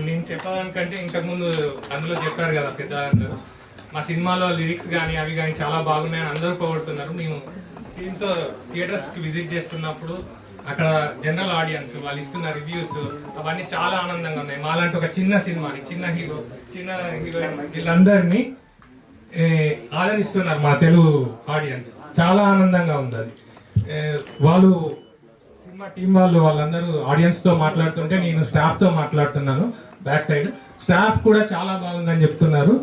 నేను చెప్పడానికంటే ఇంతకుముందు అందులో చెప్పారు కదా పెద్ద అందరూ, మా సినిమాలో లిరిక్స్ కానీ అవి కానీ చాలా బాగున్నాయని అందరూ పొగుడుతున్నారు. మేము దీంతో థియేటర్స్కి విజిట్ చేస్తున్నప్పుడు అక్కడ జనరల్ ఆడియన్స్ వాళ్ళు ఇస్తున్న రివ్యూస్ అవన్నీ చాలా ఆనందంగా ఉన్నాయి. మాలాంటి ఒక చిన్న సినిమాని చిన్న హీరోయిన్ వీళ్ళందరినీ ఆదరిస్తున్నారు మా తెలుగు ఆడియన్స్. చాలా ఆనందంగా ఉంది అది. వాళ్ళు సినిమా టీం వాళ్ళందరూ ఆడియన్స్తో మాట్లాడుతుంటే నేను స్టాఫ్తో మాట్లాడుతున్నాను. బ్యాక్ సైడ్ స్టాఫ్ కూడా చాలా బాగుందని చెప్తున్నారు.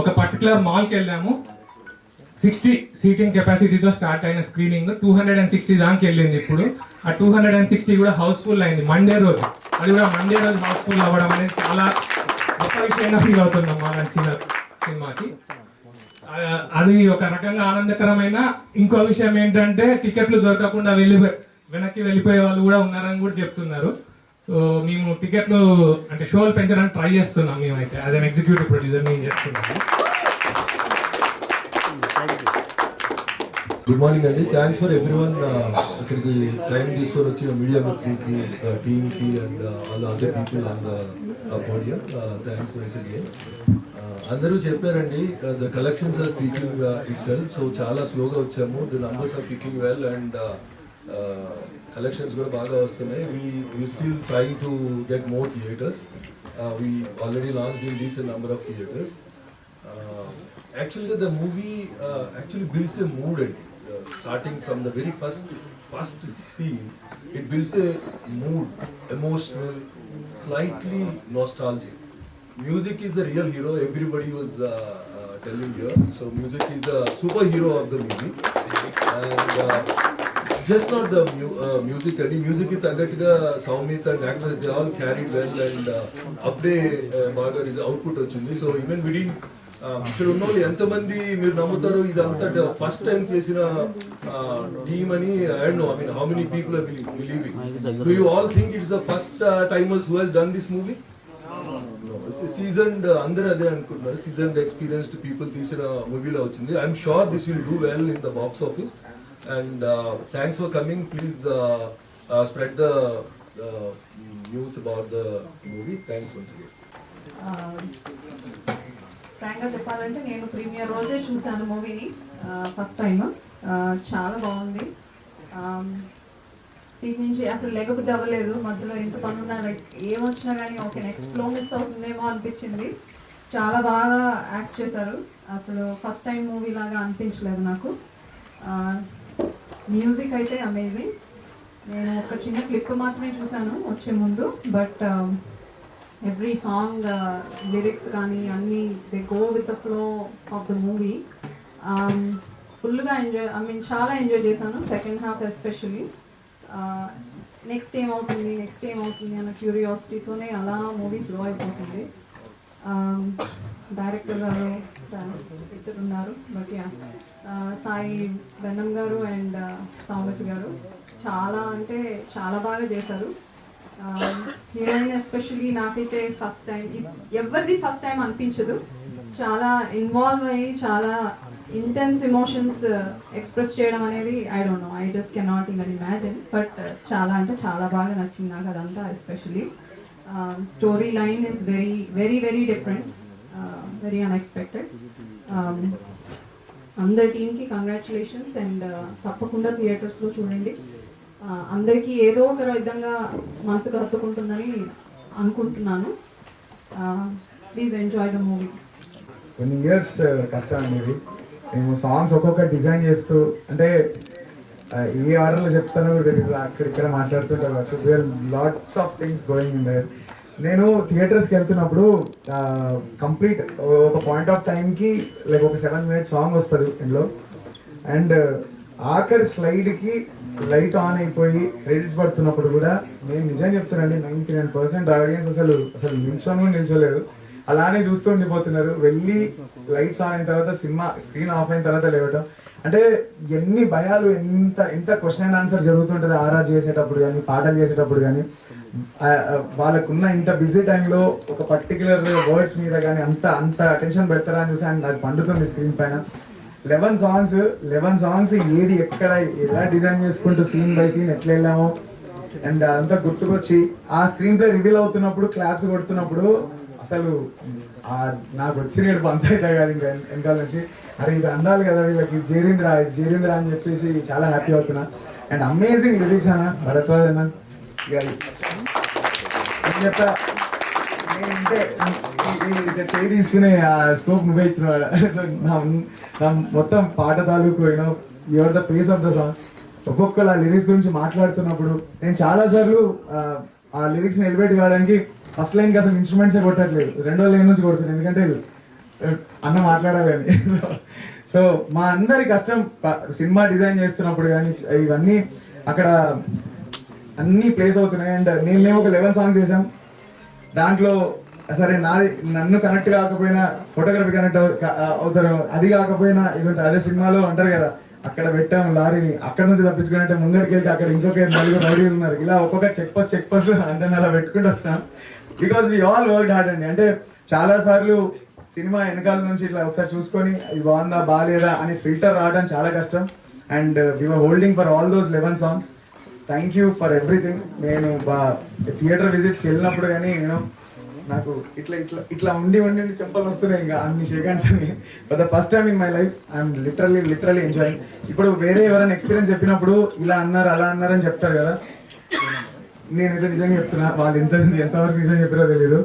ఒక పర్టికులర్ మాల్కి వెళ్ళాము, 60 సీటింగ్ కెపాసిటీతో స్టార్ట్ అయిన స్క్రీనింగ్ 260 దానికి వెళ్ళింది. ఇప్పుడు ఆ 260 కూడా హౌస్ఫుల్ అయింది మండే రోజు. అది కూడా మండే రోజు హౌస్ఫుల్ అవ్వడం అనేది చాలా గొప్ప విషయంగా ఫీల్ అవుతున్నాం మా నచ్చిన సినిమాకి. అది ఒక రకంగా ఆనందకరమైన. ఇంకో విషయం ఏంటంటే టికెట్లు దొరకకుండా వెనక్కి వెళ్ళిపోయే వాళ్ళు కూడా ఉన్నారని కూడా చెప్తున్నారు. సో మేము టికెట్లు అంటే షోలు పెంచడానికి ట్రై చేస్తున్నాం మేమైతే యాజ్ అన్ ఎగ్జిక్యూటివ్ ప్రొడ్యూసర్ నేను చేస్తున్నాను. గుడ్ మార్నింగ్ అండి. థ్యాంక్స్ ఫర్ ఎవ్రీవన్ ఇక్కడికి టైం తీసుకొని వచ్చిన మీడియా మిత్రులకి, టీమ్కి and all other people on the podium. Thanks once again. అందరూ చెప్పారండి, the collections are speaking itself. So చాలా స్లోగా వచ్చాము, the numbers are picking well and collections కూడా బాగా వస్తున్నాయి. We still trying to get more theatres. We already launched in decent number of theatres. Actually, the movie actually builds a mood. Starting from the very first scene, it builds a mood, emotional, slightly nostalgic. Music is the real hero. Everybody was telling here. So music is the superhero of the movie, and just not the music. And music is tagatiga Soumit and actors, they all carried well, and Abde Magar is output వచ్చింది. So even within ఇక్కడ ఉన్న వాళ్ళు ఎంతమంది మీరు నమ్ముతారు ఇదంతా first time చేసిన team అని? I don't know, I mean how many people are believing. Do you all think it's the first timers who has done this movie? Seasoned అందరూ అదే అనుకుంటున్నారు. సీజన్డ్ ఎక్స్పీరియన్స్డ్ పీపుల్ తీసిన మూవీలో వచ్చింది. I'm sure this will do well in the box office. And thanks for coming. Please spread the news about the movie. Thanks once again. ఫ్రాంక్గా చెప్పాలంటే నేను premier రోజే చూశాను మూవీని ఫస్ట్ టైం. చాలా బాగుంది. సీట్ నుంచి అసలు లెగబుద్ధి అవ్వలేదు. మధ్యలో ఎంత పనున్నా లైక్ ఏమొచ్చినా కానీ ఓకే నెక్స్ట్ ఫ్లో మిస్ అవుతుందేమో అనిపించింది. చాలా బాగా యాక్ట్ చేశారు. అసలు ఫస్ట్ టైం మూవీ లాగా అనిపించలేదు నాకు. మ్యూజిక్ అయితే అమేజింగ్. నేను ఒక చిన్న క్లిప్ మాత్రమే చూశాను వచ్చే ముందు, బట్ ఎవ్రీ సాంగ్ లిరిక్స్ కానీ అన్నీ they go with the flow of the movie. ఫుల్గా ఎంజాయ్, ఐ మీన్ చాలా ఎంజాయ్ చేశాను సెకండ్ హాఫ్ ఎస్పెషలీ. నెక్స్ట్ ఏమవుతుంది అన్న క్యూరియాసిటీతోనే అలా మూవీ ఫ్లో అయిపోతుంది. డైరెక్టర్ గారు ఇద్దరు ఉన్నారు, బట్ సాయి వెన్నం గారు అండ్ సౌమిత్ గారు చాలా అంటే చాలా బాగా చేశారు. హీరోయిన్ ఎస్పెషలీ నాకైతే ఫస్ట్ టైం, ఎవరిది ఫస్ట్ టైం అనిపించదు. చాలా ఇన్వాల్వ్ అయ్యి చాలా ఇంటెన్స్ ఎమోషన్స్ ఎక్స్ప్రెస్ చేయడం అనేది I don't know, I just cannot even imagine. But చాలా అంటే చాలా బాగా నచ్చింది నాకు అదంతా. Especially story line is very very very different, very unexpected. అందరి టీమ్కి కంగ్రాచులేషన్స్ అండ్ తప్పకుండా థియేటర్స్లో చూడండి. అందరికీ ఏదో ఒక విధంగా మనసుకు హత్తుకుంటుందని అనుకుంటున్నాను. Please enjoy the movie. కొన్ని ఇయర్స్ కష్టం అనేది. మేము సాంగ్స్ ఒక్కొక్క డిజైన్ చేస్తూ, అంటే ఏ ఆర్డర్లో చెప్తానో కూడా తెలియదు, అక్కడిక్కడ మాట్లాడుతుంటారు. Lots of things going in there. నేను థియేటర్స్కి వెళ్తున్నప్పుడు కంప్లీట్ ఒక పాయింట్ ఆఫ్ టైంకి లైక్ ఒక 7 minute సాంగ్ వస్తుంది ఇందులో, అండ్ ఆఖరి స్లైడ్కి లైట్ ఆన్ అయిపోయి క్రెడిట్స్ పడుతున్నప్పుడు కూడా నేను నిజం చెప్తున్నానండి, 99% ఆడియన్స్ అసలు నిల్చోలేదు, అలానే చూస్తూ ఉండిపోతున్నారు. వెళ్ళి లైట్స్ ఆన్ అయిన తర్వాత సినిమా స్క్రీన్ ఆఫ్ అయిన తర్వాత లేవటం, అంటే ఎన్ని భయాలు, ఎంత క్వశ్చన్ అండ్ ఆన్సర్ జరుగుతుంటుంది ఆర్ఆర్ చేసేటప్పుడు కానీ పాటలు చేసేటప్పుడు కానీ. వాళ్ళకున్న ఇంత బిజీ టైంలో ఒక పర్టికులర్ వర్డ్స్ మీద కానీ అంత అటెన్షన్ పెడతారా అని చూసి అది పండుతుంది స్క్రీన్ పైన. 11 సాంగ్స్ ఏది ఎక్కడ ఎలా డిజైన్ చేసుకుంటూ సీన్ బై సీన్ ఎట్లా వెళ్ళామో అండ్ అదంతా గుర్తుకొచ్చి ఆ స్క్రీన్ ప్లే రివీల్ అవుతున్నప్పుడు క్లాప్స్ కొడుతున్నప్పుడు అసలు నాకు వచ్చిన ఏడుపు అంతా అయితే కాదు ఇంకా వెనకాల నుంచి అరే ఇది అందాలి కదా వీళ్ళకి ఇది చేరింద్రా అని చెప్పేసి చాలా హ్యాపీ అవుతున్నా. అండ్ అమేజింగ్ లిరిక్స్ అన్న భరద్వాజ్ అన్న నేను చెప్తా నేనంటే చేయి తీసుకునే ఆ స్కోప్ నువ్వే ఇచ్చిన వాడు. నా మొత్తం పాట తాలూకు you know your the face of the song. ఒక్కొక్కరు ఆ లిరిక్స్ గురించి మాట్లాడుతున్నప్పుడు నేను చాలా సార్లు ఆ లిరిక్స్ ని ఎలివేట్ కావడానికి ఫస్ట్ లైన్కి అసలు ఇన్స్ట్రుమెంట్సే కొట్టట్లేదు, రెండో లైన్ నుంచి కొడుతున్నాను ఎందుకంటే అన్న మాట్లాడాలి అని. సో మా అందరి కష్టం సినిమా డిజైన్ చేస్తున్నప్పుడు కానీ ఇవన్నీ అక్కడ అన్నీ ప్లేస్ అవుతున్నాయి. అండ్ మేము ఒక 11 సాంగ్స్ చేసాం. దాంట్లో సరే నన్ను కనెక్ట్ కాకపోయినా ఫోటోగ్రఫీ కనెక్ట్ అవుతారు, అది కాకపోయినా ఇది ఉంటుంది. అదే సినిమాలో అంటారు కదా అక్కడ పెట్టాము లారీని, అక్కడ నుంచి తప్పించుకున్నట్టే ముంగడికి వెళ్తే అక్కడ ఇంకొక 4 రౌడీలు ఉన్నారు, ఇలా ఒక్కొక్క చెక్ పోస్ట్ అంతా అలా పెట్టుకుంటూ వచ్చినాం. Because we all work hard అండి. అంటే చాలా సార్లు సినిమా వెనకాల నుంచి ఇట్లా ఒకసారి చూసుకొని ఇది బాగుందా బాగాలేదా అని ఫిల్టర్ రావడం చాలా కష్టం. And we're holding for all those 11 songs. Thank you for everything. నేను థియేటర్ విజిట్స్కి వెళ్ళినప్పుడు కానీ నేను నాకు ఇట్లా ఇట్లా ఇట్లా ఉండి చెంపలు వస్తున్నాయి ఇంకా అన్ని సెకండ్స్ అని. For the first time in my life I'm literally enjoying. ఇప్పుడు వేరే ఎవరైనా ఎక్స్పీరియన్స్ చెప్పినప్పుడు ఇలా అన్నారు అలా అన్నారు అని చెప్తారు కదా, నేనైతే నిజంగా చెప్తున్నా వాళ్ళు ఎంతవరకు నిజంగా చెప్పారో తెలియదు.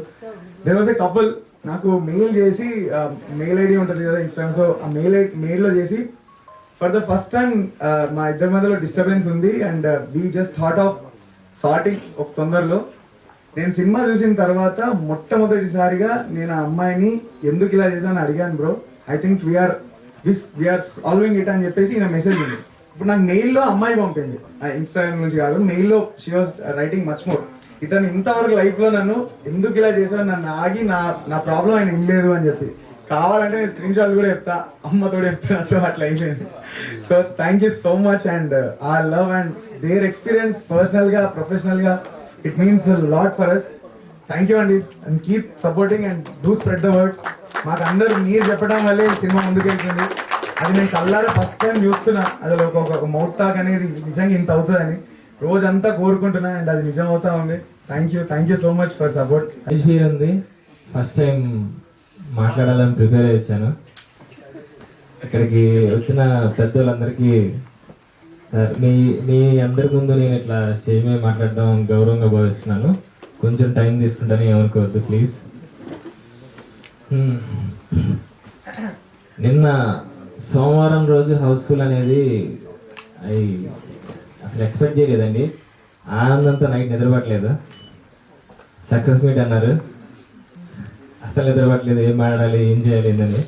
దేర్ వాజ్ ఏ కపుల్ నాకు మెయిల్ చేసి, మెయిల్ ఐడి ఉంటుంది కదా ఇన్స్టాగ్రామ్, సో ఆ మెయిల్లో చేసి ఫర్ ద ఫస్ట్ టైం మా ఇద్దరి మధ్యలో డిస్టర్బెన్స్ ఉంది and we just thought of sorting ఒక తొందరలో. నేను సినిమా చూసిన తర్వాత మొట్టమొదటిసారిగా నేను ఆ అమ్మాయిని ఎందుకు ఇలా చేశాను అడిగాను. Bro I think we're solving it అని చెప్పేసి ఈయన మెసేజ్ ఉంది. ఇప్పుడు నాకు మెయిల్లో అమ్మాయి పంపింది, ఇన్స్టాగ్రామ్ నుంచి కాదు, మెయిల్లో she was writing much more. ఇతను ఇంతవరకు లైఫ్ లో నన్ను ఎందుకు ఇలా చేశాను, నన్ను ఆగి నా ప్రాబ్లం ఆయన ఇనలేదు అని చెప్పి. కావాలంటే నేను స్క్రీన్ షాట్ కూడా చెప్తా, అమ్మతో చెప్తున్నా. సో అట్లా అయిపోయింది. So thank you so much. And uh love and their experience personal గా ప్రొఫెషనల్ గా it means lot for us. Thank you అండి. And keep supporting and do spread the word. మాకు అందరూ మీరు చెప్పడం వల్లే సినిమా ముందుకెళ్తుంది. అది నేను కళ్ళారా ఫస్ట్ టైం చూస్తున్నా, అది ఒక మౌత్ టాక్ అనేది నిజంగా ఇంత అవుతుందని రోజంతా కోరుకుంటున్నా. అండ్ అది నిజం అవుతా ఉంది. Thank you so much for support. Feel ఉంది. ఫస్ట్ టైం మాట్లాడాలని ప్రిపేర్ అయ్యాను. ఇక్కడికి వచ్చిన పెద్దలందరికీ సార్ మీ అందరి ముందు నేను ఇట్లా స్టేజ్ మీద మాట్లాడడం గౌరవంగా భావిస్తున్నాను. కొంచెం టైం తీసుకుంటాను, ఏమనుకోవద్దు ప్లీజ్. నిన్న సోమవారం రోజు హౌస్ఫుల్ అనేది అసలు ఎక్స్పెక్ట్ చేయలేదండి. ఆనందంతో నైట్ నిద్రపట్టలేదు. సక్సెస్ మీట్ అన్నారు, అసలు నిద్రపట్టలేదు, ఏం మాట్లాడాలి ఏం చేయాలి ఏంటండి.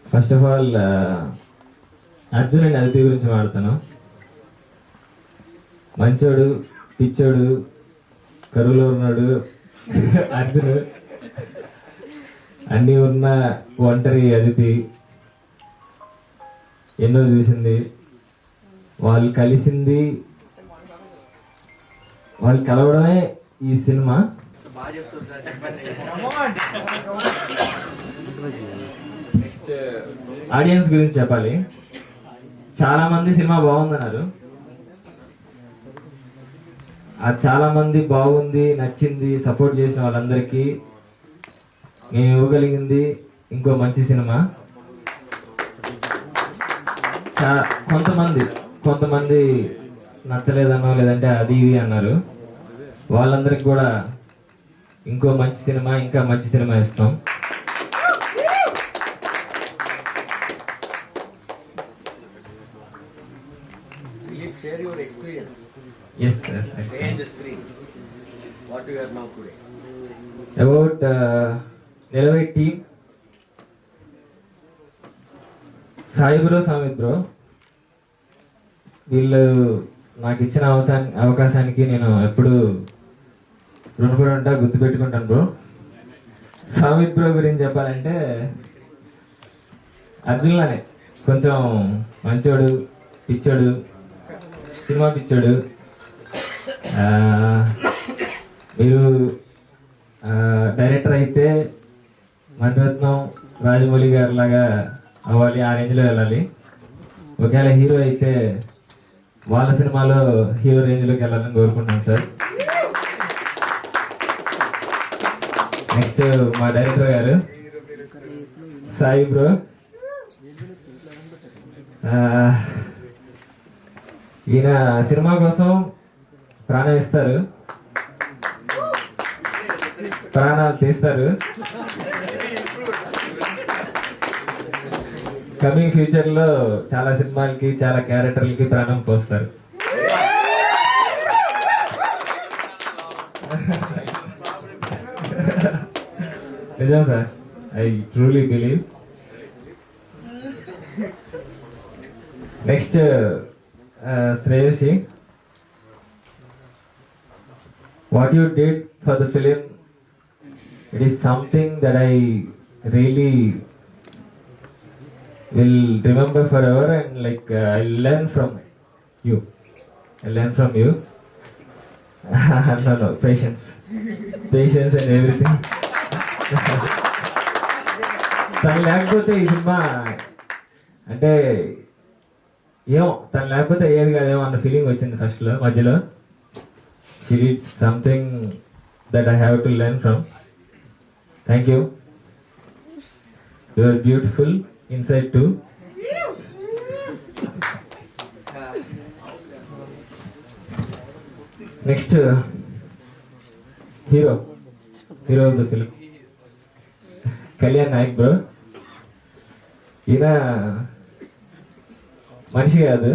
First of all Arjun and Aditi గురించి మాట్లాడతాను. మంచోడు, పిచ్చోడు, కరువులో ఉన్నాడు అర్జున్, అన్నీ ఉన్న ఒంటరి అదితి, ఎన్నో చూసింది, వాళ్ళు కలిసింది, వాళ్ళు కలవడమే ఈ సినిమా. ఆడియన్స్ గురించి చెప్పాలి. చాలా మంది సినిమా బాగుందన్నారు. చాలా మంది బాగుంది, నచ్చింది, సపోర్ట్ చేసిన వాళ్ళందరికీ మేము ఇవ్వగలిగింది ఇంకో మంచి సినిమా. కొంతమంది నచ్చలేదనో లేదంటే అది ఇది అన్నారు. వాళ్ళందరికి కూడా ఇంకో మంచి సినిమా, ఇంకా మంచి సినిమా ఇస్తాం. Share your experience. Yes. Behind the screen. What you are now today. About Nilavai team, Sai bro, Samith bro, వీళ్ళు నాకు ఇచ్చిన అవకాశానికి నేను ఎప్పుడు రుణపడి ఉంటా, గుర్తుపెట్టుకుంటాను బ్రో. సామిత్ బ్రో గురించి చెప్పాలంటే అర్జున్లానే కొంచెం మంచోడు, పిచ్చోడు, సినిమా పిచ్చోడు. మీరు డైరెక్టర్ అయితే మణిరత్నం, రాజమౌళి గారి లాగా అవ్వాలి, ఆ రేంజ్లో వెళ్ళాలి. ఒకవేళ హీరో అయితే వాళ్ళ సినిమాలో హీరో రేంజ్లోకి వెళ్ళాలని కోరుకుంటున్నాను సార్. నెక్స్ట్ మా డైరెక్టర్ గారు సాయి బ్రో. ఈయన సినిమా కోసం ప్రాణం ఇస్తారు, ప్రాణాలు తీస్తారు. కమింగ్ ఫ్యూచర్ లో చాలా సినిమాలకి చాలా క్యారెక్టర్లకి ప్రాణం పోస్తారు. నిజం sir, I truly believe. Next Shreyasi, what you did for the film, it is something that I really will remember forever, and like I learn from you. No, patience and everything. తను లేకపోతే ఈ సినిమా అంటే ఏమో, తను లేకపోతే ఏది కాదేమో అన్న ఫీలింగ్ వచ్చింది ఫస్ట్లో, మధ్యలో. She did something that I have to learn from. Thank you. You are beautiful inside too. Next, hero of the film, Kalyan Naik bro. ఈయన మనిషి కాదు,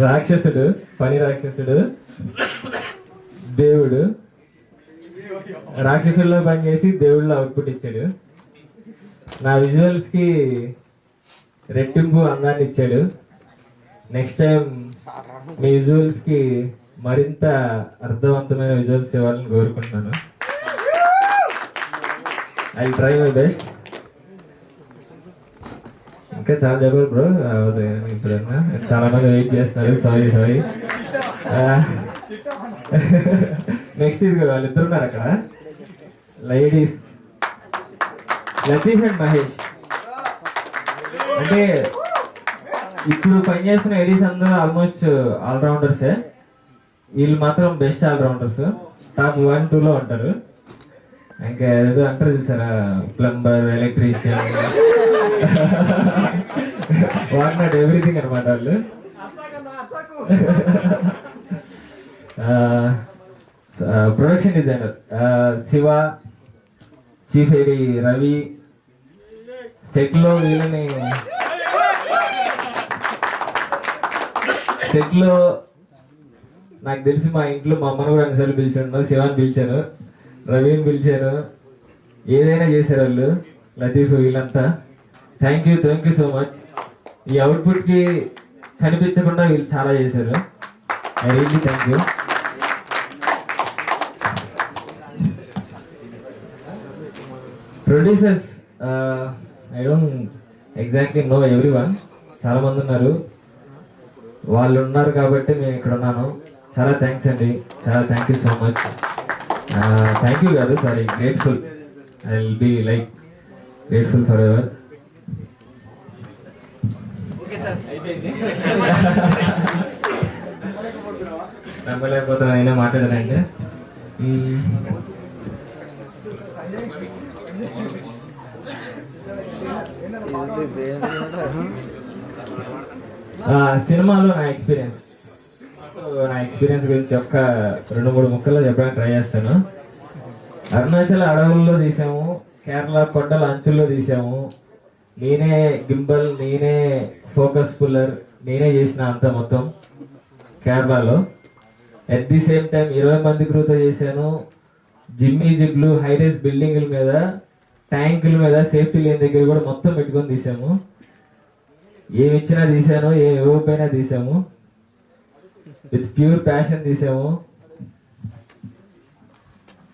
రాక్షసుడు, పని రాక్షసుడు, దేవుడు. రాక్షసుల్లో పనిచేసి దేవుళ్ళలో అవుట్పుట్ ఇచ్చాడు. నా విజువల్స్ కి రెట్టింపు అందాన్ని ఇచ్చాడు. నెక్స్ట్ టైం మీ విజువల్స్ కి మరింత అర్థవంతమైన విజువల్స్ ఇవ్వాలని కోరుకుంటున్నాను. I try my best. ఇంకా చాలా చెప్పారు బ్రో, ఇప్పుడన్నా చాలా మంది వెయిట్ చేస్తున్నారు. సారీ. నెక్స్ట్ ఇది వాళ్ళిద్దరు ఉన్నారు అక్కడ, లేడీస్ లతీఫ్ అండ్ మహేష్. అంటే ఇప్పుడు పనిచేస్తున్న లేడీస్ అందరూ ఆల్మోస్ట్ ఆల్రౌండర్సే, వీళ్ళు మాత్రం బెస్ట్ ఆల్రౌండర్స్. టాప్ 1, 2లో ఉంటారు. ఇంకా ఏదో అంటారు చూసారా, plumber, electrician, what not everything అనమాట వాళ్ళు. Production designer Shiva, chief AD Ravi. సెట్లో వీళ్ళని నాకు తెలిసి మా ఇంట్లో మా అమ్మను కూడా అన్నిసార్లు పిలిచాను, శివాని పిలిచాను, రవిని పిలిచాను. ఏదైనా చేశారు వాళ్ళు, లతీఫ్, వీళ్ళంతా. Thank you so much. ఈ అవుట్పుట్కి కనిపించకుండా వీళ్ళు చాలా చేశారు. I really thank you. Producers, I don't exactly know everyone. చాలా మంది ఉన్నారు, వాళ్ళు ఉన్నారు కాబట్టి నేను ఇక్కడ ఉన్నాను. చాలా థ్యాంక్స్ అండి, చాలా thank you so much. Thank you కాదు, sorry, grateful. I will be like grateful for ever. నమ్మలేకపోతున్నా అయినా మాట్లాడానంటే. సినిమాలో నా ఎక్స్పీరియన్స్ గురించి ఒక 2-3 ముక్కల్లో చెప్పడానికి ట్రై చేస్తాను. అరుణాచల్ అడవుల్లో తీసాము, కేరళ కొండల అంచుల్లో తీసాము. నేనే గింబల్, నేనే ఫోకస్ పుల్లర్, నేనే చేసిన అంత మొత్తం కేరళలో. అట్ ది సేమ్ టైం 20 మంది క్రూతో చేశాను. జిమ్లు, హైరేస్ బిల్డింగుల మీద, ట్యాంకుల మీద, సేఫ్టీ లేని దగ్గర కూడా మొత్తం పెట్టుకొని తీసాము. ఏమి ఇచ్చినా తీసాను, ఏమి ఇవ్వకపోయినా తీసాము. విత్ ప్యూర్ ప్యాషన్ తీసాము.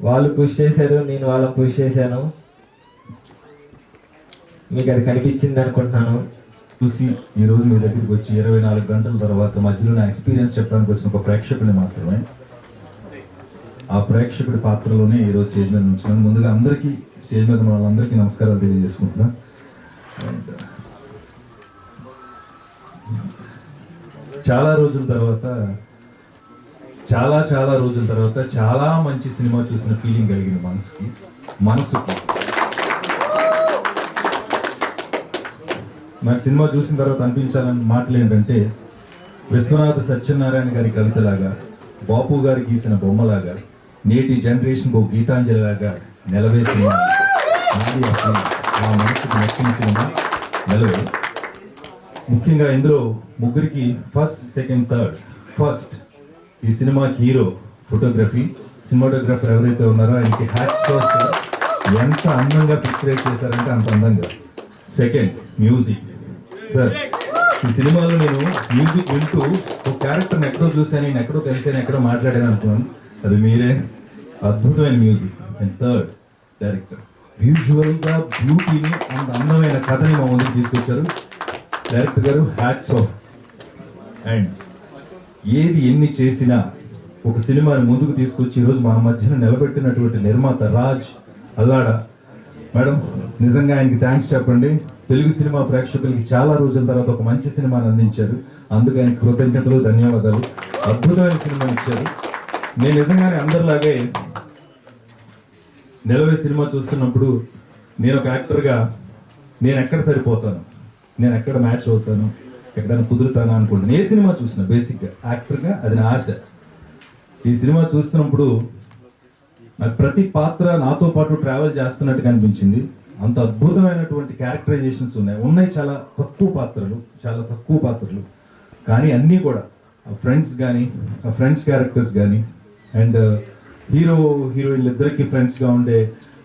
వాళ్ళు పుష్ చేశారు, నేను వాళ్ళని పుష్ చేశాను. మీకు అది కనిపించింది అనుకుంటున్నాను. చూసి ఈరోజు మీ దగ్గరికి వచ్చి 24 గంటల తర్వాత మధ్యలో నా ఎక్స్పీరియన్స్ చెప్పడానికి వచ్చిన ఒక ప్రేక్షకుని మాత్రమే. ఆ ప్రేక్షకుడి పాత్రలోనే ఈరోజు స్టేజ్ మీద ఉంచున్నాను. ముందుగా అందరికీ స్టేజ్ మీద ఉన్న వాళ్ళందరికీ నమస్కారాలు తెలియజేసుకుంటున్నాను. అండ్ చాలా రోజుల తర్వాత చాలా మంచి సినిమా చూసిన ఫీలింగ్ కలిగింది మనసుకి. నాకు సినిమా చూసిన తర్వాత అనిపించాలని మాటలు ఏంటంటే, విశ్వనాథ సత్యనారాయణ గారి కవితలాగా, బాపు గారు గీసిన బొమ్మలాగా, నేటి జనరేషన్ ఓ గీతాంజలిలాగా నిలవే సినిమా నాది. అసలు మా మనసుకు నచ్చిన సినిమా నిలవే. ముఖ్యంగా ఇందులో ముగ్గురికి ఫస్ట్, సెకండ్, థర్డ్. ఫస్ట్ ఈ సినిమాకి హీరో ఫోటోగ్రఫీ, సినిమాటోగ్రఫర్ ఎవరైతే ఉన్నారో ఆయనకి హ్యాట్స్ ఆఫ్. ఎంత అందంగా పిక్చరైజ్ చేశారంటే అంత అందంగా. Second music. సార్, ఈ సినిమాలో నేను మ్యూజిక్ వింటూ ఒక క్యారెక్టర్ని ఎక్కడో చూశాను, నేను ఎక్కడో కలిసాను, ఎక్కడో మాట్లాడాను అనుకున్నాను. అది మీరే. అద్భుతమైన మ్యూజిక్. And third director. విజువల్గా బ్యూటీని, అంత అందమైన కథని మా ముందుకు తీసుకొచ్చారు డైరెక్టర్ గారు. Hats off. అండ్ ఏది ఎన్ని చేసినా ఒక సినిమాని ముందుకు తీసుకొచ్చి ఈరోజు మన మధ్యన నిలబెట్టినటువంటి నిర్మాత రాజ్ అల్లాడ మేడం, నిజంగా ఆయనకి థ్యాంక్స్ చెప్పండి. తెలుగు సినిమా ప్రేక్షకులకి చాలా రోజుల తర్వాత ఒక మంచి సినిమాని అందించారు. అందుకు ఆయనకి కృతజ్ఞతలు, ధన్యవాదాలు. అద్భుతమైన సినిమా ఇచ్చారు. నేను నిజంగానే అందరిలాగే నిలవే సినిమా చూస్తున్నప్పుడు నేను ఒక యాక్టర్గా నేను ఎక్కడ సరిపోతాను, నేను ఎక్కడ మ్యాచ్ అవుతాను, ఎక్కడైనా కుదురుతాను అనుకుంటాను. ఏ సినిమా చూసినా బేసిక్గా యాక్టర్గా అది నా ఆశ. ఈ సినిమా చూస్తున్నప్పుడు నాకు ప్రతి పాత్ర నాతో పాటు ట్రావెల్ చేస్తున్నట్టుగా అనిపించింది. అంత అద్భుతమైనటువంటి క్యారెక్టరైజేషన్స్ ఉన్నాయి. చాలా తక్కువ పాత్రలు కానీ అన్నీ కూడా ఫ్రెండ్స్ కానీ, ఫ్రెండ్స్ క్యారెక్టర్స్ కానీ, అండ్ హీరోయిన్లు ఇద్దరికి ఫ్రెండ్స్గా ఉండే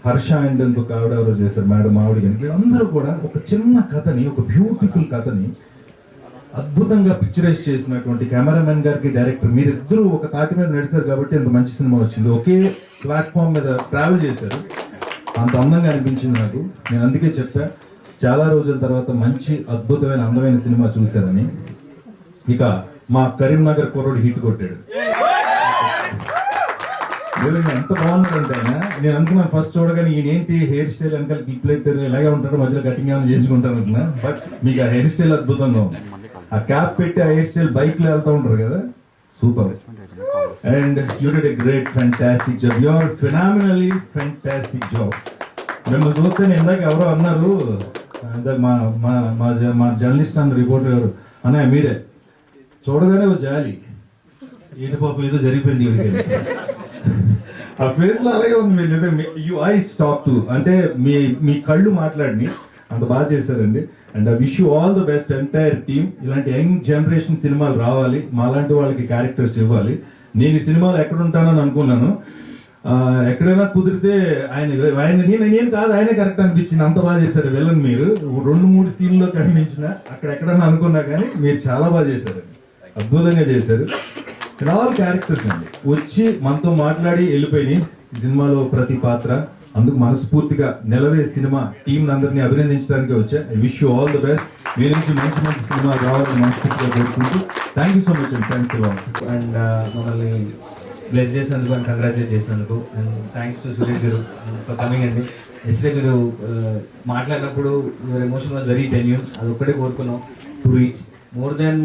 హర్ష అండ్ ఇంకొక ఆవిడ ఎవరో చేశారు మేడం, ఆవిడ కానీ, వీళ్ళందరూ కూడా ఒక చిన్న కథని, ఒక బ్యూటిఫుల్ కథని అద్భుతంగా పిక్చరైజ్ చేసినటువంటి కెమెరామెన్ గారికి, డైరెక్టర్, మీరిద్దరూ ఒక తాటి మీద నడిచారు కాబట్టి ఎంత మంచి సినిమా వచ్చింది. ఒకే ప్లాట్ఫామ్ మీద ట్రావెల్ చేశారు. అంత అందంగా అనిపించింది నాకు. నేను అందుకే చెప్పా, చాలా రోజుల తర్వాత మంచి అద్భుతమైన అందమైన సినిమా చూశానని. ఇక మా కరీంనగర్ కుర్రోడు హిట్ కొట్టాడు. ఎంత బాగున్నాడంటే ఆయన, నేను అనుకున్నాను ఫస్ట్ చూడగానే ఈయనేంటి హెయిర్ స్టైల్ వెనకాల క్లిప్లెట్ ఇలాగే ఉంటారు, మధ్యలో కటింగ్ ఏమైనా చేయించుకుంటారు అనుకున్నా. బట్ మీకు ఆ హెయిర్ స్టైల్ అద్భుతంగా ఉంది. ఆ క్యాప్ పెట్టి ఆ హెయిర్ స్టైల్ బైక్ లో వెళ్తూ ఉంటారు కదా, super. And you did a great fantastic job. You are phenomenally fantastic job. మిమ్మల్ని చూస్తే నేను ఇందాక ఎవరో అన్నారు, మా జర్నలిస్ట్ అన్న రిపోర్టర్ గారు, అన్నయ్య మీరే చూడగానే ఓ జాలి, ఏంటి పాపం ఏదో జరిగిపోయింది వీడికి. ఆ ఫేస్ లో అలాగే ఉంది. మీరు యూ ఐస్ టాక్ టు, అంటే మీ కళ్ళు మాట్లాడిని అంత బాగా చేశారండి. And I wish you all the best entire team. ఇలాంటి యంగ్ జనరేషన్ సినిమాలు రావాలి, మాలాంటి వాళ్ళకి క్యారెక్టర్స్ ఇవ్వాలి. నేను ఈ సినిమాలో ఎక్కడ ఉంటానని అనుకున్నాను. ఎక్కడైనా కుదిరితే నేను కాదు, ఆయనే కరెక్ట్ అనిపించింది. అంత బాగా చేశారు విలన్. మీరు 2-3 సీన్లో కనిపించిన అక్కడ ఎక్కడన్నా అనుకున్నా కానీ మీరు చాలా బాగా చేశారండి, అద్భుతంగా చేశారు. ఆల్ క్యారెక్టర్స్ అండి వచ్చి మనతో మాట్లాడి వెళ్ళిపోయినాయి ఈ సినిమాలో ప్రతి పాత్ర. అందుకు మనస్ఫూర్తిగా నిలవే సినిమా టీం అందరినీ అభినందించడానికి వచ్చా. I wish you all the best. మీ నుంచి మంచి మంచి సినిమా రావాలని మనస్ఫూర్తిగా కోరుకుంటూ thank you so much and thanks a lot. And మమ్మల్ని బ్లెస్ చేసినందుకు అండ్ కంగ్రాచులేట్ చేసినందుకు and thanks to Suresh garu for coming అండి. ఎస్టే మీరు మాట్లాడినప్పుడు your emotion was very genuine. అది ఒక్కటే కోరుకున్నాం to reach more than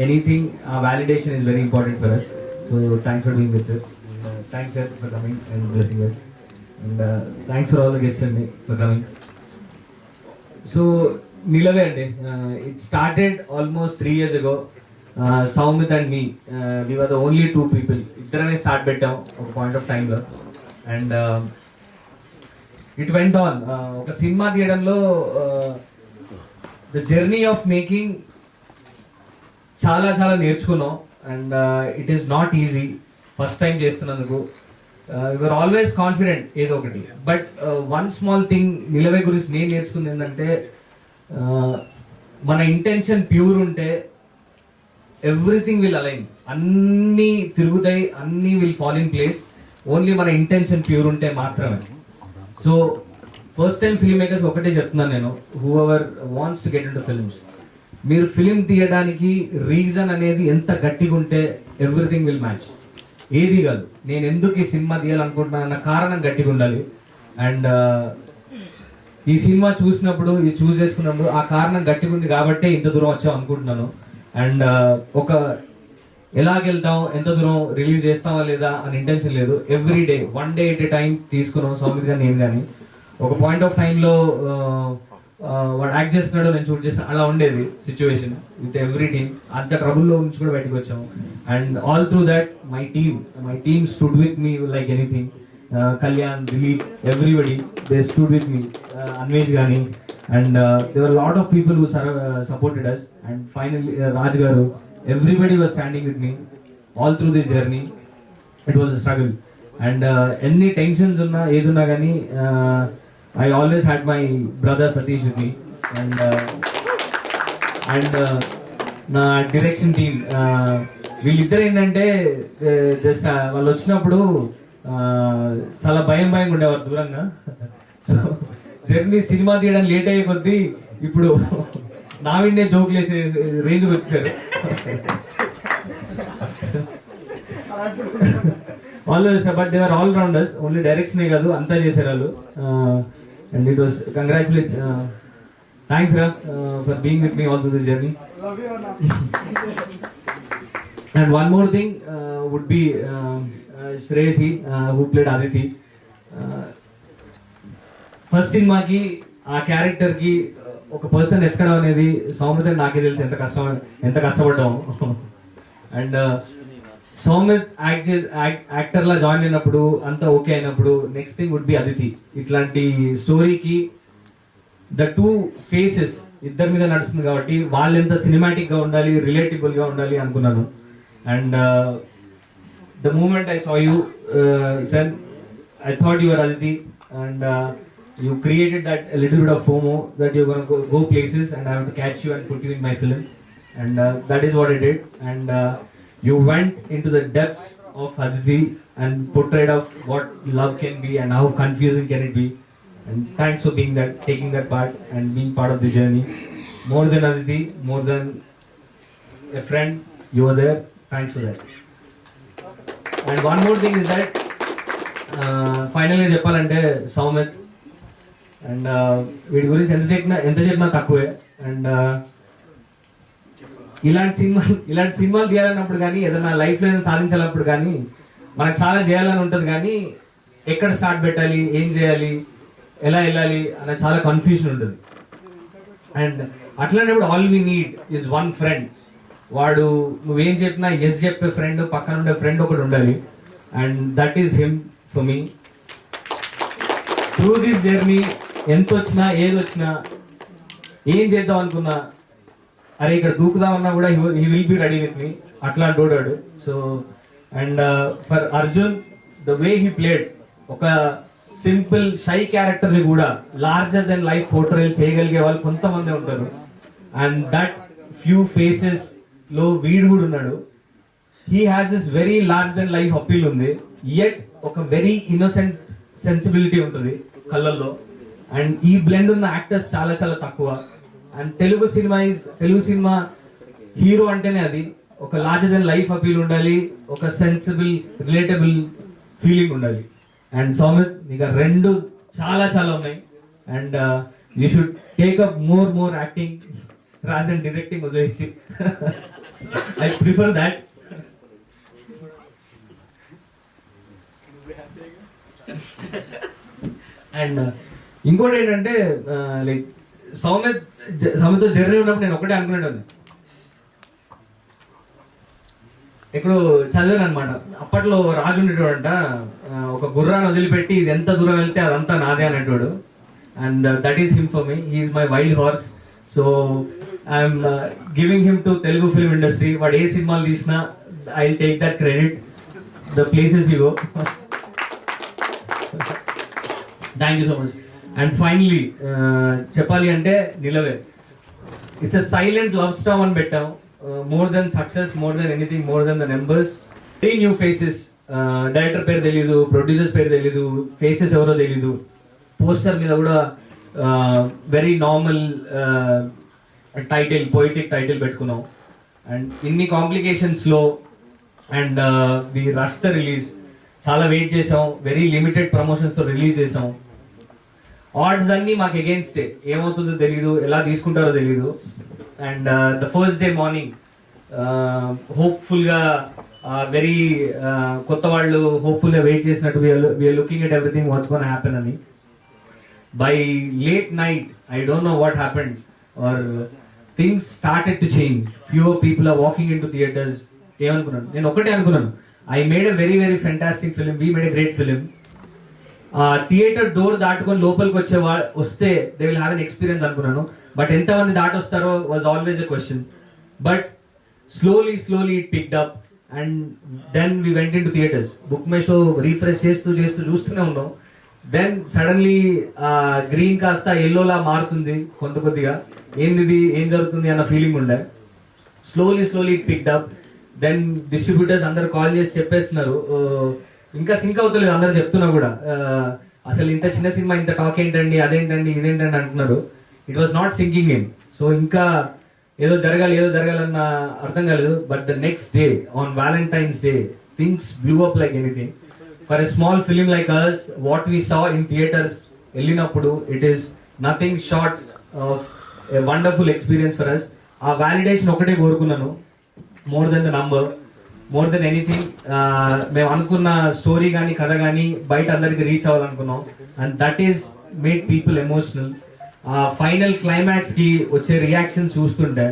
anything. Validation is very important for us, so thanks for being with us. Thanks sir for coming and blessing us, and thanks for all the guests and for coming. So Nilave ande it started almost 3 years ago. Soumit and me, we were the only 2 people. Iddarame start bettam oka point of time lo, and it went on. Oka cinema theaterlo the journey of making చాలా నేర్చుకున్నాం. And it is not easy first time చేస్తున్నందుకు. You're always confident ఏదో ఒకటి. But one small thing నిలవే గురించి నేను నేర్చుకుంది ఏంటంటే, మన ఇంటెన్షన్ ప్యూర్ ఉంటే ఎవ్రీథింగ్ విల్ అలైన్, అన్నీ తిరుగుతాయి, అన్నీ will fall in place. Only మన ఇంటెన్షన్ ప్యూర్ ఉంటే మాత్రమే. So first time film makers ఒకటే చెప్తున్నాను నేను, who ever wants to get in to films, మీరు ఫిలిం తీయడానికి రీజన్ అనేది ఎంత గట్టిగా ఉంటే ఎవ్రీథింగ్ విల్ మ్యాచ్. ఏది కాదు, నేను ఎందుకు ఈ సినిమా తీయాలనుకుంటున్నా అన్న కారణం గట్టిగా ఉండాలి. అండ్ ఈ సినిమా చూసినప్పుడు, ఇది చూస్ చేసుకున్నప్పుడు ఆ కారణం గట్టిగా ఉంది కాబట్టే ఇంత దూరం వచ్చాం అనుకుంటున్నాను. అండ్ ఒక ఎలాగెళ్తాం, ఎంత దూరం రిలీజ్ చేస్తామా లేదా అని ఇంటెన్షన్ లేదు. Every day 1 day at a time తీసుకున్నాం సౌమిత్ గారు, నేను కానీ. ఒక పాయింట్ ఆఫ్ టైంలో వాడు యాక్ట్ చేస్తున్నాడు, నేను షూట్ చేస్తాను, అలా ఉండేది సిచ్యువేషన్ విత్ ఎవ్రీ టీమ్. అంత ట్రబుల్లో నుంచి కూడా బయటకు వచ్చాము. And all through that my team stood with me like anything. Kalyan, Dilip, everybody they stood with me. Anvesh కానీ, and there are lot of people who supported us. And finally Raj garu, everybody was standing with me all through this journey. It was a struggle, and any tensions unna edunna gani I always had my brother Satish with me, and na direction team వీళ్ళిద్దరు ఏంటంటే వాళ్ళు వచ్చినప్పుడు చాలా భయంగా ఉండేవారు దూరంగా. So journey సినిమా తీయడానికి లేట్ అయ్యే కొద్దీ ఇప్పుడు నా విన్నే జోకులు వేసే రేంజ్కి వచ్చేసారు. Always, but they are all rounders. Only డైరెక్షనే కాదు, అంతా చేశారు వాళ్ళు. And it was congratulate, thanks రా for being with me all through this journey. And one more thing would be Shreyasi, who played Aditi. First సినిమాకి ఆ క్యారెక్టర్కి ఒక పర్సన్ ఎత్తడం అనేది సౌమిత్ నాకే తెలుసు ఎంత కష్టపడ్డాము. అండ్ సౌమిత్ యాక్టర్ లా జాయిన్ అయినప్పుడు అంతా ఓకే అయినప్పుడు next thing would be Aditi. ఇట్లాంటి స్టోరీకి ద 2 ఫేసెస్ ఇద్దరి మీద నడుస్తుంది కాబట్టి వాళ్ళు ఎంత సినిమాటిక్ గా ఉండాలి, రిలేటబుల్ గా ఉండాలి అనుకున్నాను. And the moment I saw you son, I thought you are Aditi. And you created that a little bit of FOMO that you're going to go places and I have to catch you and put you in my film, and that is what I did. And you went into the depths of Aditi and portrayed of what love can be and how confusing can it be. And thanks for being that, taking that part and being part of the journey. More than Aditi, more than a friend, you were there. Thanks for that. And one more thing is that finally చెప్పాలంటే Soumith, and వీడి గురించి ఎంత చెప్పినా తక్కువే. And ఇలాంటి సినిమాలు తీయాలన్నప్పుడు కానీ, ఏదైనా లైఫ్లో ఏదైనా సాధించాలన్నప్పుడు కానీ మనకు చాలా చేయాలని ఉంటుంది, కానీ ఎక్కడ స్టార్ట్ పెట్టాలి, ఏం చేయాలి, ఎలా వెళ్ళాలి అన్న చాలా కన్ఫ్యూజన్ ఉంటుంది. అండ్ అట్లాంటప్పుడు all we need is one friend. వాడు నువ్వేం చెప్పినా ఎస్ చెప్పే ఫ్రెండ్, పక్కన ఉండే ఫ్రెండ్ ఒకటి ఉండాలి. And that is him for me. Through this journey ఎంత వచ్చినా, ఏది వచ్చినా, ఏం చేద్దాం అనుకున్నా, అరే ఇక్కడ దూకుదామన్నా కూడా he will be ready with me. అట్లా డోడాడు. So and for Arjun, the way he played, ఒక సింపుల్ షై క్యారెక్టర్ ని కూడా లార్జర్ దెన్ లైఫ్ పోర్ట్రేల్ చేయగలిగే వాళ్ళు కొంతమంది ఉంటారు. అండ్ దట్ ఫ్యూ ఫేసెస్ లో వీడు కూడా ఉన్నాడు. He has this very large then life appeal ఉంది, యెట్ ఒక వెరీ ఇన్నోసెంట్ సెన్సిబిలిటీ ఉంటుంది కళ్ళల్లో. అండ్ ఈ బ్లెండ్ ఉన్న యాక్టర్స్ చాలా చాలా తక్కువ. అండ్ తెలుగు సినిమా హీరో అంటేనే అది ఒక లార్జర్ దెన్ లైఫ్ అపీల్ ఉండాలి, ఒక సెన్సిబుల్ రిలేటబుల్ ఫీలింగ్ ఉండాలి. అండ్ సౌమిత్, నీకు రెండు చాలా చాలా ఉన్నాయి. And you should take up more acting rather than directing వదిలేసి. I prefer that. అండ్ ఇంకోటి ఏంటంటే, లైక్ సౌమిత్తో జర్నీ ఉన్నప్పుడు నేను ఒకటే అనుకునేటాను, ఎక్కడో చదివాను అనమాట. అప్పట్లో రాజు ఉండేటోడంట, ఒక గుర్రాన్ని వదిలిపెట్టి ఇది ఎంత దూరం వెళ్తే అదంతా నాదే అనేటోడు. And that is him for me. He is my wild horse. So I'm giving him to Telugu film industry. వాడు ఏ సినిమాలు తీసినా I will take that credit, the places you go. Thank you so much. And finally చెప్పాలి అంటే Nilave, it's a silent love storm అని పెట్టాం. More than success, more than anything, more than the numbers. Very new faces. Director పేరు తెలీదు, producers పేరు తెలీదు, faces ఎవరో తెలీదు. పోస్టర్ మీద కూడా very normal title, poetic title పెట్టుకున్నాం. అండ్ ఇన్ని కాంప్లికేషన్స్లో and we rush the release. చాలా వెయిట్ చేసాం, వెరీ లిమిటెడ్ ప్రమోషన్స్తో రిలీజ్ చేసాం. ఆర్డ్స్ అన్నీ మాకు అగేన్స్టే, ఏమవుతుందో తెలియదు, ఎలా తీసుకుంటారో తెలియదు. And the first day morning హోప్ఫుల్గా వెరీ కొత్త వాళ్ళు హోప్ఫుల్గా వెయిట్ చేసినట్టు we're looking at everything what's gonna happen అని. By late night I don't know what happened or things started to change. Fewer people are walking in to theatres. ఏమనుకున్నాను నేను, ఒకటే అనుకున్నాను, I made a very very fantastic film, we made a great film. Theatre door దాటుకొని లోపలికి వస్తే they will have an experience అనుకున్నాను. But ఎంతమంది దాటొస్తారో was always a question. But slowly it picked up and then we went in to theatres. Book my show refresh చేస్తూ చూస్తూనే ఉన్నాం. Then suddenly green కాస్త ఎల్లోలా మారుతుంది కొద్దిగా. ఏంది ఏం జరుగుతుంది అన్న ఫీలింగ్ ఉండే. Slowly it picked up. Then distributors అందరు కాల్ చేసి చెప్పేస్తున్నారు, ఇంకా సింక్ అవుతలేదు అందరు చెప్తున్నా కూడా, అసలు ఇంత చిన్న సినిమా ఇంత టాక్ ఏంటండి, అదేంటండి ఇదేంటండి అంటున్నారు. It was not sinking in. So ఇంకా ఏదో జరగాలన్న అర్థం కాలేదు. But the next day on Valentine's day things blew up like anything. For a small film like us, what we saw in theatres వెళ్ళినప్పుడు it is nothing short of a wonderful experience for us. ఆ validation ఒకటే కోరుకున్నాను, more than the number, more than anything. మేము అనుకున్న story కానీ కథ కానీ బయట అందరికి reach అవ్వాలనుకున్నాం. And that is made people emotional. Final క్లైమాక్స్కి వచ్చే రియాక్షన్ చూస్తుంటే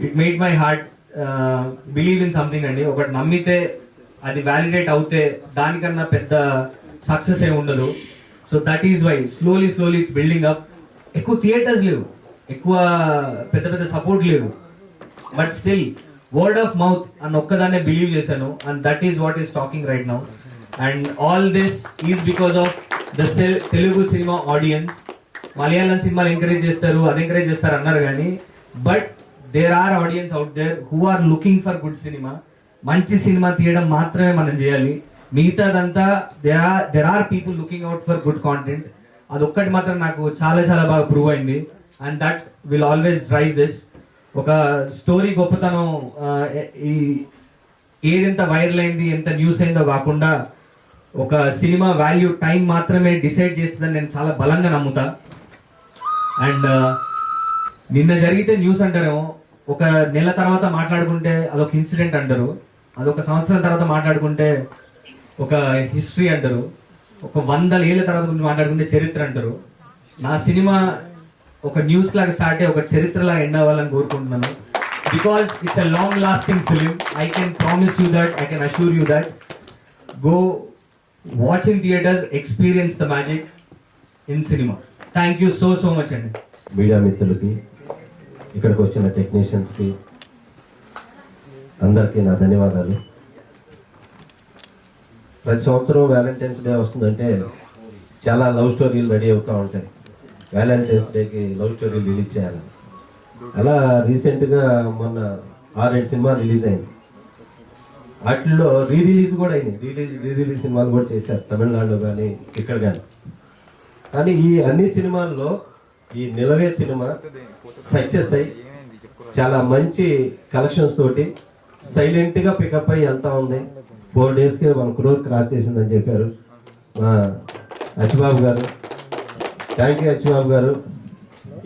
it made my heart believe in something అండి. ఒకటి నమ్మితే అది వ్యాలిడేట్ అవుతే దానికన్నా పెద్ద సక్సెస్ ఏమి ఉండదు. So that is why slowly it's building up. ఎక్కువ థియేటర్స్ లేవు, ఎక్కువ పెద్ద సపోర్ట్ లేవు. But still word of mouth అని ఒక్కదాన్నే బిలీవ్ చేశాను. And that is what is talking right now. And all this is because of the Telugu cinema audiences. Malayalam సినిమాలు encourage చేస్తారు, అది ఎంకరేజ్ చేస్తారు అన్నారు కానీ, but there are audiences out there who are looking for good cinema. మంచి cinema తీయడం మాత్రమే మనం చేయాలి, మిగతాదంతా there are people looking out for good content. అదొక్కటి మాత్రం నాకు చాలా బాగా ప్రూవ్ అయింది. And that will always drive this. ఒక స్టోరీ గొప్పతనం ఏదెంత వైరల్ అయింది, ఎంత న్యూస్ అయిందో కాకుండా ఒక సినిమా వాల్యూ టైం మాత్రమే డిసైడ్ చేస్తుందని నేను చాలా బలంగా నమ్ముతా. అండ్ నిన్న జరిగితే న్యూస్ అంటారేమో, ఒక నెల తర్వాత మాట్లాడుకుంటే అదొక ఇన్సిడెంట్ అంటారు, అదొక సంవత్సరం తర్వాత మాట్లాడుకుంటే ఒక హిస్టరీ అంటారు, ఒక 100 ఏళ్ళ తర్వాత గురించి మాట్లాడుకుంటే చరిత్ర అంటారు. నా సినిమా ఒక న్యూస్ లాగా స్టార్ట్ అయ్యి ఒక చరిత్రలాగా ఎండ్ అవ్వాలని కోరుకుంటున్నాను. Because it's a long lasting film. I can promise you that, I can assure you that. Go watch in theatres, experience the magic in cinema. Thank you so much అండి. Media మిత్రులకి, ఇక్కడికి వచ్చిన టెక్నీషియన్స్కి అందరికీ నా ధన్యవాదాలు. ప్రతి సంవత్సరం వ్యాలంటైన్స్ డే వస్తుందంటే చాలా లవ్ స్టోరీలు రెడీ అవుతూ ఉంటాయి. వ్యాలంటైన్స్ డేకి లవ్ స్టోరీలు రిలీజ్ చేయాలి. అలా రీసెంట్గా మొన్న 6-7 సినిమా రిలీజ్ అయింది. వాటిల్లో రీ రిలీజ్ కూడా అయినాయి. రీ రిలీజ్ సినిమాలు కూడా చేశారు తమిళనాడులో కానీ ఇక్కడ కానీ. కానీ ఈ అన్ని సినిమాల్లో ఈ నిలవే సినిమా సక్సెస్ అయ్యి చాలా మంచి కలెక్షన్స్ తోటి సైలెంట్గా పికప్ అయ్యి వెళ్తా ఉంది. 4 డేస్కి 1 crore క్రాస్ చేసిందని చెప్పారు మా అచ్చిబాబు గారు. థ్యాంక్ యూ అచ్చిబాబు గారు.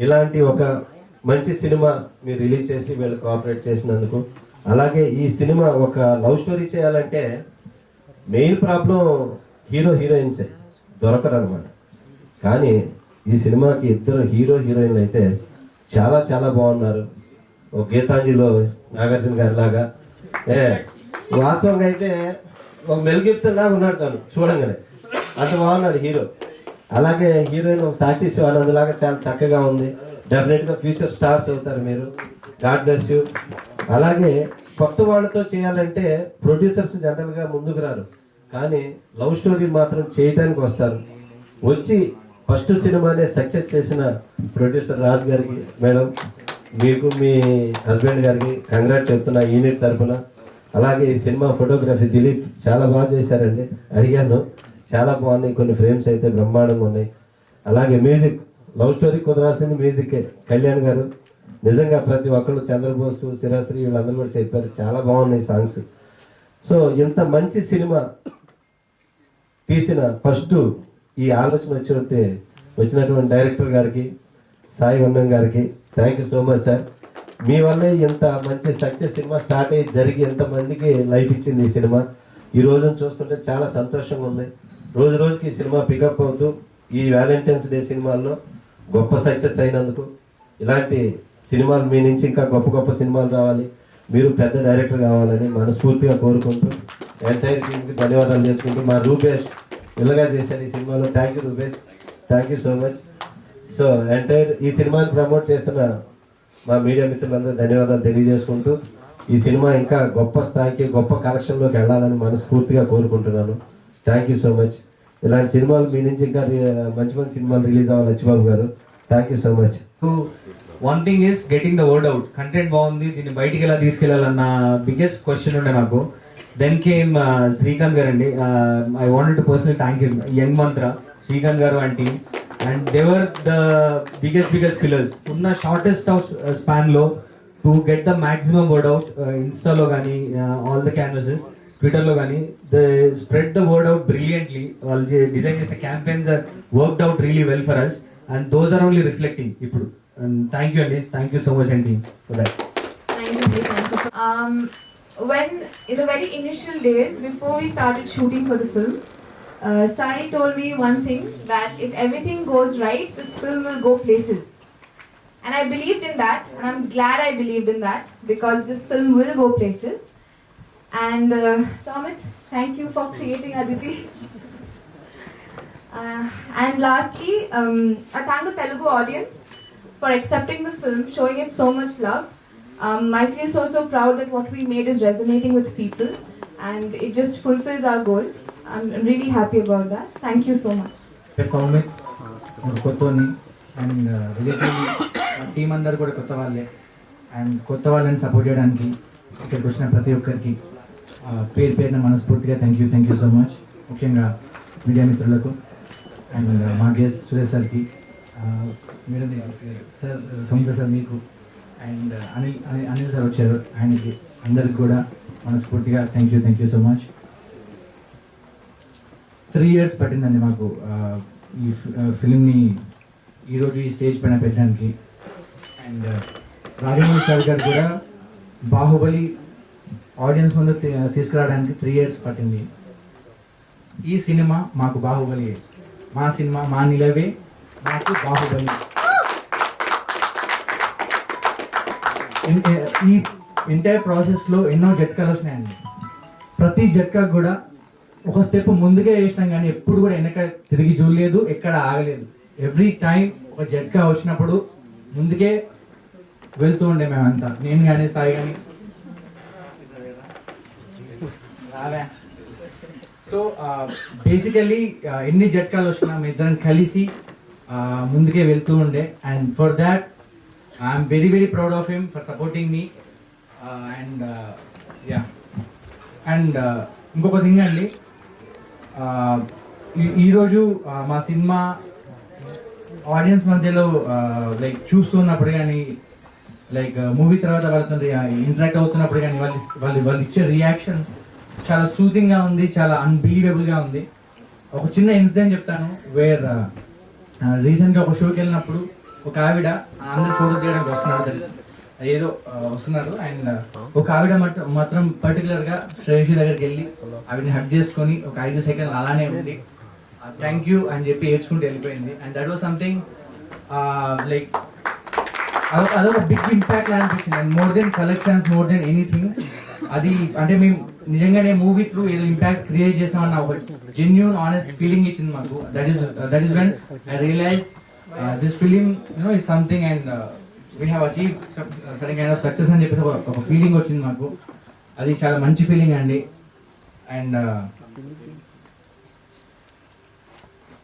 ఇలాంటి ఒక మంచి సినిమా మీరు రిలీజ్ చేసి వీళ్ళు కోఆపరేట్ చేసినందుకు. అలాగే ఈ సినిమా ఒక లవ్ స్టోరీ చేయాలంటే మెయిన్ ప్రాబ్లం హీరోయిన్సే దొరకరు అనమాట. కానీ ఈ సినిమాకి 2 హీరోయిన్లు అయితే చాలా బాగున్నారు. ఒక గీతాంజలిలో నాగార్జున గారి లాగా, వాస్తవంగా అయితే ఒక మెల్ గిబ్సన్ లాగా ఉన్నాడు తను చూడంగానే, అంత బాగున్నాడు హీరో. అలాగే హీరోయిన్ ఒక సాక్షి శివానంద్ లాగా చాలా చక్కగా ఉంది. డెఫినెట్గా ఫ్యూచర్ స్టార్స్ అవుతారు మీరు. God bless you. అలాగే కొత్త వాళ్ళతో చేయాలంటే ప్రొడ్యూసర్స్ జనరల్గా ముందుకు రారు, కానీ లవ్ స్టోరీ మాత్రం చేయటానికి వస్తారు. వచ్చి ఫస్ట్ సినిమానే సక్సెస్ చేసిన ప్రొడ్యూసర్ రాజ్ గారికి, మేడం మీకు మీ హస్బెండ్ గారికి కంగ్రాట్ చెప్తున్నా యూనిట్ తరఫున. అలాగే ఈ సినిమా ఫోటోగ్రఫీ దిలీప్ చాలా బాగా చేశారండి, అడిగాను, చాలా బాగున్నాయి. కొన్ని ఫ్రేమ్స్ అయితే బ్రహ్మాండంగా ఉన్నాయి. అలాగే మ్యూజిక్, లవ్ స్టోరీ కుదరాల్సింది మ్యూజికే. కళ్యాణ్ గారు నిజంగా ప్రతి ఒక్కళ్ళు, చంద్రబోసు, శిరశ్రీ వీళ్ళందరూ కూడా చెప్పారు, చాలా బాగున్నాయి సాంగ్స్. సో ఇంత మంచి సినిమా తీసిన ఫస్ట్ ఈ ఆలోచన వచ్చినటువంటి డైరెక్టర్ గారికి, సాయి వన్నం గారికి thank you so much sir. మీ వల్లే ఇంత మంచి సక్సెస్ సినిమా స్టార్ట్ అయ్యి జరిగి ఎంతమందికి లైఫ్ ఇచ్చింది ఈ సినిమా. ఈ రోజును చూస్తుంటే చాలా సంతోషంగా ఉంది. రోజు రోజుకి ఈ సినిమా పికప్ అవుతూ ఈ వ్యాలంటైన్స్ డే సినిమాల్లో గొప్ప సక్సెస్ అయినందుకు, ఇలాంటి సినిమాలు మీ నుంచి ఇంకా గొప్ప గొప్ప సినిమాలు రావాలి, మీరు పెద్ద డైరెక్టర్ కావాలని మనస్ఫూర్తిగా కోరుకుంటూ ఎంటైర్ టీంకి ధన్యవాదాలు చేసుకుంటూ, మా రూపేష్ ఇలాగా చేశారు ఈ సినిమాలో. Thank you Rupesh, thank you so much. So entire ఈ సినిమాని ప్రమోట్ చేస్తున్న మా మీడియా మిత్రులందరూ ధన్యవాదాలు తెలియజేసుకుంటూ, ఈ సినిమా ఇంకా గొప్ప స్థాయికి గొప్ప కలెక్షన్లోకి వెళ్ళాలని మనస్ఫూర్తిగా కోరుకుంటున్నాను. Thank you so much. ఇలాంటి సినిమాలు మీ నుంచి ఇంకా మంచి మంచి సినిమాలు రిలీజ్ అవ్వాలి లచ్చిబాబు గారు. Thank you so much. One thing is getting the word out. Content బాగుంది, దీన్ని బయటికి ఎలా తీసుకెళ్లాలన్న బిగ్గెస్ట్ క్వశ్చన్ ఉండే నాకు. దెన్ కేమ్ శ్రీకాంత్ గారు అండి. I wanted to personally thank you young Mantra, Srikanth garu and team. And they were the biggest pillars. ఉన్న షార్టెస్ట్ ఆఫ్ స్పాన్ లో to get the maximum word out. ఇన్స్టాలో కానీ ఆల్ ద క్యాన్వసెస్, ట్విట్టర్లో కానీ they spread the word out brilliantly. వాళ్ళు design చేసే campaigns are worked out really well for us and those are only reflecting ఇప్పుడు. And thank you Andy, thank you so much and team for that. Thank you. When in the very initial days before we started shooting for the film, Sai told me one thing, that if everything goes right, this film will go places. And I believed in that, and I'm glad I believed in that, because this film will go places. And Samit, thank you for creating Aditi. And lastly, I thank the Telugu audience for accepting the film, showing it so much love. I feel so proud that what we made is resonating with people and it just fulfills our goal. I'm really happy about that. Thank you so much. Saumith కొత్తని and relatively team అందరు కూడా కొత్త వాళ్ళే. And కొత్త వాళ్ళని support చేయడానికి ఇక్కడికి వచ్చిన ప్రతి ఒక్కరికి పేరున మనస్ఫూర్తిగా థ్యాంక్ యూ సో మచ్. ముఖ్యంగా మీడియా మిత్రులకు అండ్ మా గెస్ట్ సురేష్ సార్కి, మీరు సార్, సముద్ర సార్ మీకు, అండ్ అనిల్ సార్ వచ్చారు, ఆయనకి అందరికి కూడా మనస్ఫూర్తిగా thank you so much. 3 years పట్టిందండి మాకు ఈ ఫిలింని ఈరోజు ఈ స్టేజ్ పైన పెట్టడానికి. అండ్ రాజమౌళి సార్ గారు కూడా బాహుబలి ఆడియన్స్ ముందు తీసుకురావడానికి 3 years పట్టింది. ఈ సినిమా మాకు బాహుబలి, మా సినిమా మా నిలవే మాకు బాహుబలి. ఈ ఎంటైర్ ప్రాసెస్లో ఎన్నో జట్కాలు వచ్చినాయండి. ప్రతి జట్కా కూడా ఒక స్టెప్ ముందుకే వేసినాం, కానీ ఎప్పుడు కూడా వెనక తిరిగి చూడలేదు, ఎక్కడ ఆగలేదు. ఎవ్రీ టైం ఒక జట్కా వచ్చినప్పుడు ముందుకే వెళ్తూ ఉండే మేమంతా, నేను కానీ సాయి కానీ. సో బేసికలీ ఎన్ని జట్కాలు వచ్చినా మీ ఇద్దరం కలిసి ముందుకే వెళ్తూ ఉండే. And for that I'm very proud of him for supporting me. And and ఇంకొక థింగ్ అండి, ఈరోజు మా సినిమా ఆడియన్స్ మధ్యలో లైక్ చూస్తున్నప్పుడు కానీ, లైక్ మూవీ తర్వాత వాళ్ళతో ఇంటరాక్ట్ అవుతున్నప్పుడు కానీ వాళ్ళు ఇచ్చే రియాక్షన్ చాలా సూతింగ్గా ఉంది, చాలా అన్బిలీవబుల్గా ఉంది. ఒక చిన్న ఇన్సిడెంట్ చెప్తాను. వేర్ రీసెంట్గా ఒక షోకి వెళ్ళినప్పుడు ఒక ఆవిడ అందరు ఫోటో తీయడానికి వస్తున్నారు అండ్ ఒక ఆవిడ మాత్రం పర్టికులర్గా శ్రేయసి దగ్గరికి వెళ్ళి ఆవిడని హక్ చేసుకొని ఒక 5 seconds అలానే ఉంది, థ్యాంక్ యూ అని చెప్పి ఏడ్చుకుంటూ వెళ్ళిపోయింది. And that was something like అదొక బిగ్ ఇంపాక్ట్ అనిపించింది. And more than collections, more than anything, అది అంటే మేము నిజంగానే మూవీ త్రూ ఏదో ఇంపాక్ట్ క్రియేట్ చేస్తామన్న ఒక జెన్యూన్ ఆనెస్ట్ ఫీలింగ్ ఇచ్చింది మాకు. That is when I realise this film is something and we have achieve certain kind of success అని చెప్పేసి ఒక ఫీలింగ్ వచ్చింది మాకు. అది చాలా మంచి ఫీలింగ్ అండి. అండ్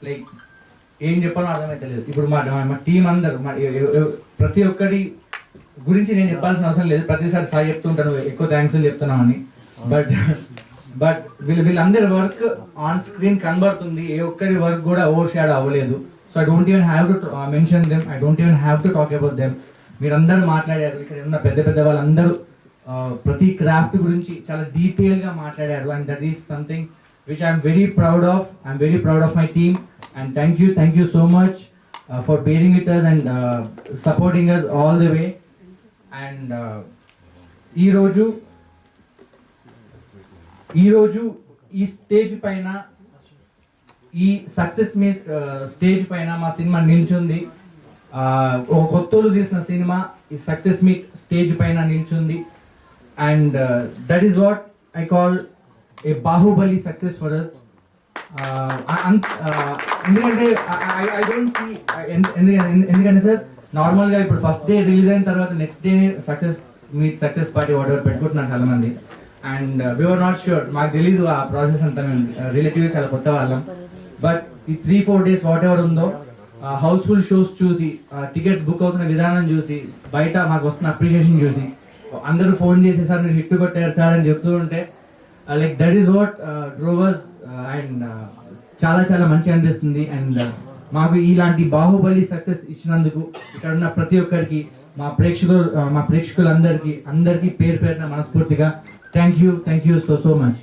లైక్ ఏం చెప్పాలో అర్థమైతే లేదు. ఇప్పుడు మా టీం అందరూ ప్రతి ఒక్కరి గురించి నేను చెప్పాల్సిన అవసరం లేదు, ప్రతిసారి సాయి చెప్తుంటాను ఎక్కువ థ్యాంక్స్ చెప్తున్నామని. బట్ వీళ్ళందరి వర్క్ ఆన్ స్క్రీన్ కనబడుతుంది, ఏ ఒక్కరి వర్క్ కూడా ఓవర్ షాడో అవ్వలేదు. So I don't even have to mention them, I don't even have to talk about them. మీరందరూ మాట్లాడారు, ఇక్కడ ఉన్న పెద్ద వాళ్ళందరూ ప్రతి క్రాఫ్ట్ గురించి చాలా డీటెయిల్గా మాట్లాడారు and that is something which I'm very proud of. I'm very proud of my team and thank you so much for bearing with us and supporting us all the way. And ఈరోజు ఈ stage పైన, ఈ success meet stage పైన మా cinema నిల్చుంది. ఒక కొత్తలు తీసిన cinema ఈ success meet stage పైన నిల్చుంది. And that is what I call a Baahubali success for us. ఎందుకంటే ఐ డోంట్ సీ, ఎందుకంటే సార్ నార్మల్గా ఇప్పుడు ఫస్ట్ డే రిలీజ్ అయిన తర్వాత next day success party whatever పెట్టుకుంటున్నారు చాలా మంది. అండ్ వీఆర్ నాట్ ష్యూర్, మాకు తెలీదు ఆ ప్రాసెస్ అంతా, మేము రిలేటివ్గా చాలా కొత్త వాళ్ళం. బట్ ఈ 3-4 days వాట్ ఎవర్ ఉందో హౌస్ఫుల్ షోస్ చూసి, టికెట్స్ బుక్ అవుతున్న విధానం చూసి, బయట మాకు వస్తున్న అప్రిషియేషన్ చూసి, అందరూ ఫోన్ చేసి సార్ మీరు హిట్ కొట్టారు సార్ అని చెప్తూ ఉంటే like that is what drovers. And చాలా చాలా మంచిగా అనిపిస్తుంది. అండ్ మాకు ఇలాంటి బాహుబలి సక్సెస్ ఇచ్చినందుకు ఇక్కడ ఉన్న ప్రతి ఒక్కరికి, మా ప్రేక్షకులందరికీ పేరు పేరున మనస్ఫూర్తిగా థ్యాంక్ యూ సో మచ్.